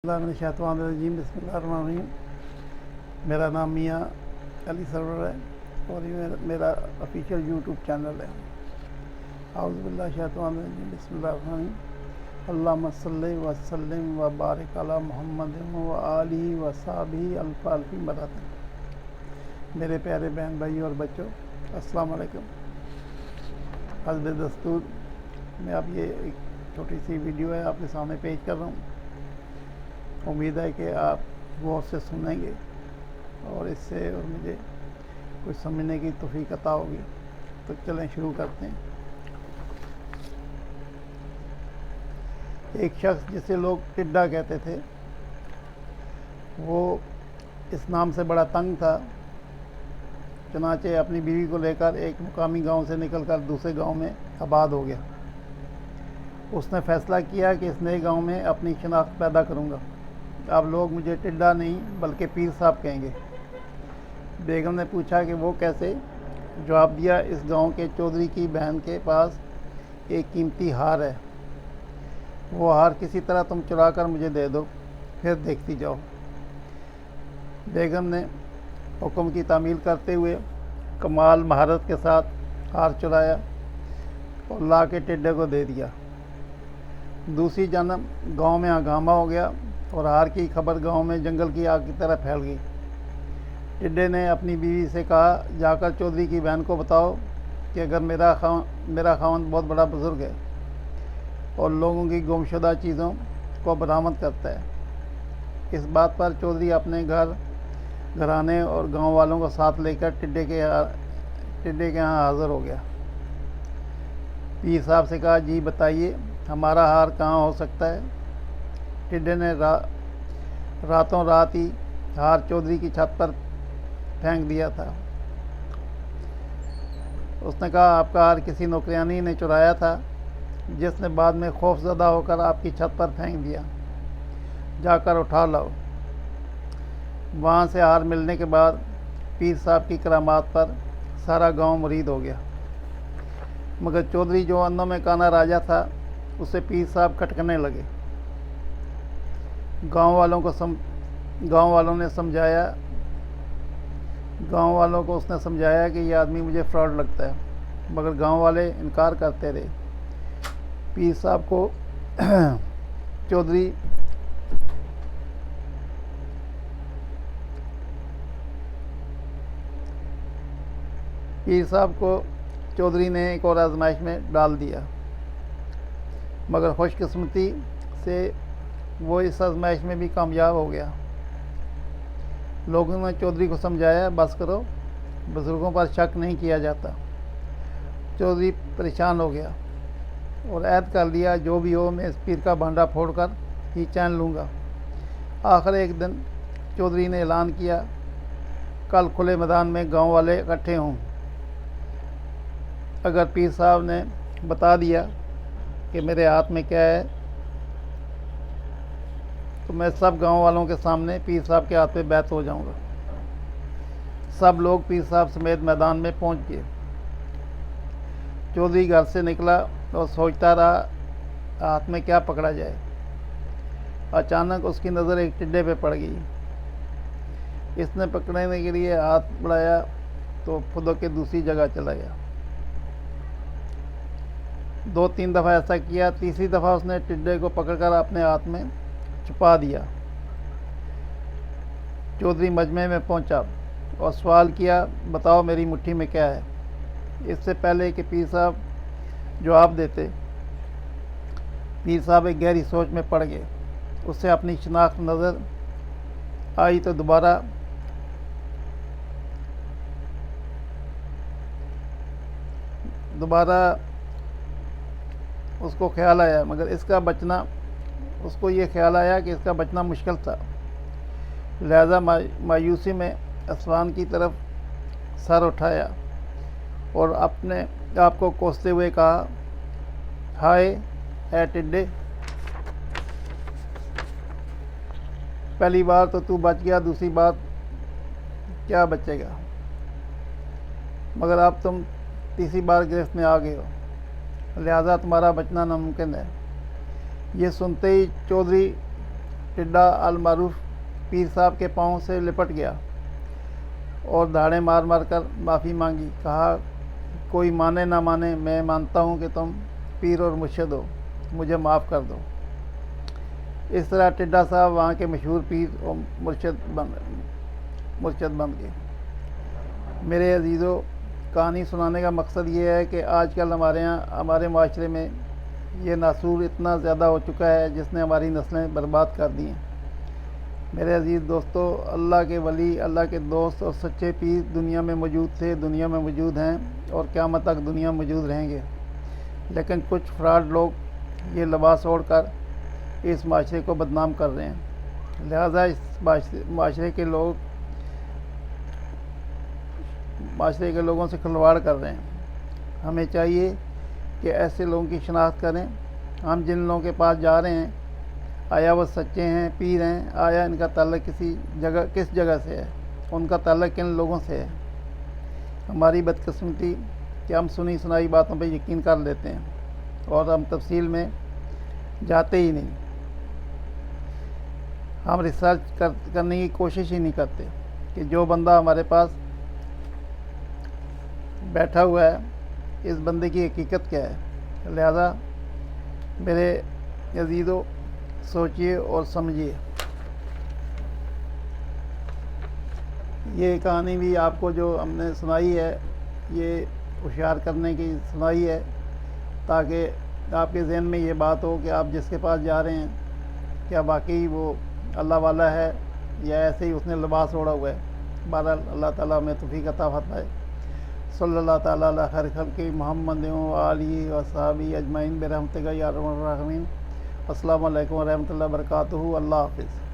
बिस्मिल्लाहिर्रहमानिर्रहीम बिस्मिल्लाहिर्रहमानिर्रहीम। मेरा नाम मियाँ अली सरवर है और ये मेरा ऑफिशियल यूट्यूब चैनल है। आऊज़ु बिल्लाहि शैतानिर्रजीम बिस्मिल्लाहिर्रहमानिर्रहीम। अल्लाहुम्मा सल्लि व सल्लिम व बारिक अला मुहम्मदिन व आलिहि व सहबिही अल्फ़ी मरहबा। मेरे प्यारे बहन भाई और बच्चों, अस्सलाम वालेकुम। हस्ब दस्तूर मैं अब ये एक छोटी सी वीडियो है आपके सामने पेश कर रहा हूँ। उम्मीद है कि आप गौर से सुनेंगे और इससे और मुझे कुछ समझने की तौफीक अता होगी। तो चलें शुरू करते हैं। एक शख्स जिसे लोग टिड्डा कहते थे, वो इस नाम से बड़ा तंग था। चनाचे अपनी बीवी को लेकर एक मुकामी गांव से निकलकर दूसरे गांव में आबाद हो गया। उसने फ़ैसला किया कि इस नए गांव में अपनी शनाख्त पैदा करूंगा। अब लोग मुझे टिड्डा नहीं बल्कि पीर साहब कहेंगे। बेगम ने पूछा कि वो कैसे? जवाब दिया, इस गांव के चौधरी की बहन के पास एक कीमती हार है। वो हार किसी तरह तुम चुरा कर मुझे दे दो, फिर देखती जाओ। बेगम ने हुक्म की तामील करते हुए कमाल महारत के साथ हार चुराया और ला के टिड्डे को दे दिया। दूसरी जानब गांव में हंगामा हो गया और हार की खबर गांव में जंगल की आग की तरह फैल गई। टिड्डे ने अपनी बीवी से कहा, जाकर चौधरी की बहन को बताओ कि अगर मेरा खावंद बहुत बड़ा बुजुर्ग है और लोगों की गुमशुदा चीज़ों को बरामद करता है। इस बात पर चौधरी अपने घराने और गांव वालों को साथ लेकर टिड्डे के यहाँ हाज़िर हो गया। पीर साहब से कहा, जी बताइए, हमारा हार कहाँ हो सकता है? टिड्डे ने रातों रात ही हार चौधरी की छत पर फेंक दिया था। उसने कहा, आपका हार किसी नौकरानी ने चुराया था, जिसने बाद में खौफजदा होकर आपकी छत पर फेंक दिया। जाकर उठा लाओ। वहाँ से हार मिलने के बाद पीर साहब की करामात पर सारा गांव मुरीद हो गया। मगर चौधरी जो अंधों में काना राजा था, उसे पीर साहब खटकने लगे। गांव वालों को उसने समझाया कि यह आदमी मुझे फ्रॉड लगता है, मगर गांव वाले इनकार करते रहे। पीर साहब को चौधरी ने एक और आजमाइश में डाल दिया, मगर खुशकिस्मती से वो इस आजमाइश में भी कामयाब हो गया। लोगों ने चौधरी को समझाया, बस करो, बुज़ुर्गों पर शक नहीं किया जाता। चौधरी परेशान हो गया और ऐद कर लिया, जो भी हो मैं इस पीर का भांडा फोड़कर ही चैन लूँगा। आखिर एक दिन चौधरी ने ऐलान किया, कल खुले मैदान में गांव वाले इकट्ठे हों। अगर पीर साहब ने बता दिया कि मेरे हाथ में क्या है, तो मैं सब गांव वालों के सामने पीर साहब के हाथ पे बैत हो जाऊंगा। सब लोग पीर साहब समेत मैदान में पहुंच गए। चौधरी घर से निकला और सोचता रहा हाथ में क्या पकड़ा जाए। अचानक उसकी नज़र एक टिड्डे पे पड़ गई। इसने पकड़ने के लिए हाथ बढ़ाया तो फुदक के दूसरी जगह चला गया। 2-3 दफ़ा ऐसा किया। तीसरी दफ़ा उसने टिड्डे को पकड़कर अपने हाथ में छुपा दिया। चौधरी मजमे में पहुंचा और सवाल किया, बताओ मेरी मुट्ठी में क्या है? इससे पहले कि पीर साहब जवाब देते, पीर साहब एक गहरी सोच में पड़ गए। उससे अपनी शनाख्त नज़र आई तो दोबारा उसको ख्याल आया, मगर उसको ये ख्याल आया कि इसका बचना मुश्किल था। लिहाजा मायूसी में आसमान की तरफ सर उठाया और अपने आप को कोसते हुए कहा, हाय है टिड्डे, पहली बार तो तू बच गया, दूसरी बार क्या बचेगा? मगर अब तुम तीसरी बार गिरफ्त में आ गए हो, लिहाजा तुम्हारा बचना नामुमकिन है। ये सुनते ही चौधरी टिड्डा अल मारूफ पीर साहब के पाँव से लिपट गया और दाढ़ें मार मार कर माफ़ी मांगी। कहा, कोई माने ना माने, मैं मानता हूँ कि तुम पीर और मुर्शिद हो, मुझे माफ़ कर दो। इस तरह टिड्डा साहब वहाँ के मशहूर पीर और मुर्शिद बन गए। मेरे अजीज़ों, कहानी सुनाने का मकसद ये है कि आजकल हमारे माशरे में ये नासूर इतना ज़्यादा हो चुका है जिसने हमारी नस्लें बर्बाद कर दी हैं। मेरे अजीज़ दोस्तों, अल्लाह के वली, अल्लाह के दोस्त और सच्चे पीर दुनिया में मौजूद थे, दुनिया में मौजूद हैं और क़यामत तक दुनिया में मौजूद रहेंगे। लेकिन कुछ फ्रॉड लोग ये लिबास ओढ़ कर इस माशरे को बदनाम कर रहे हैं। लिहाजा इस माशरे के लोगों से खिलवाड़ कर रहे हैं। हमें चाहिए कि ऐसे लोगों की शनाख्त करें। हम जिन लोगों के पास जा रहे हैं, आया वो सच्चे हैं, पीर हैं, आया इनका ताल्लुक़ किस जगह से है, उनका ताल्लुक़ किन लोगों से है। हमारी बदकिस्मती कि हम सुनी सुनाई बातों पे यकीन कर लेते हैं और हम तफसील में जाते ही नहीं। हम रिसर्च करने की कोशिश ही नहीं करते कि जो बंदा हमारे पास बैठा हुआ है, इस बंदे की हकीकत क्या है। लिहाजा मेरे अजीज़ों, सोचिए और समझिए। ये कहानी भी आपको जो हमने सुनाई है, ये होशियार करने की सुनाई है ताकि आपके ज़हन में ये बात हो कि आप जिसके पास जा रहे हैं, क्या वाकई वो अल्लाह वाला है या ऐसे ही उसने लिबास ओढ़ा हुआ है। बहरहाल अल्लाह ताला हमें तौफीक अता फरमाए। सल्लल्लाहु ताला अला खैर खल्क़ि मुहम्मद व आलिहि व अस्हाबिहि अजमईन बिरहमतिका या अरहमर राहिमीन। अस्सलामु अलैकुम व रहमतुल्लाहि व बरकातुहू। अल्लाह हाफ़िज़।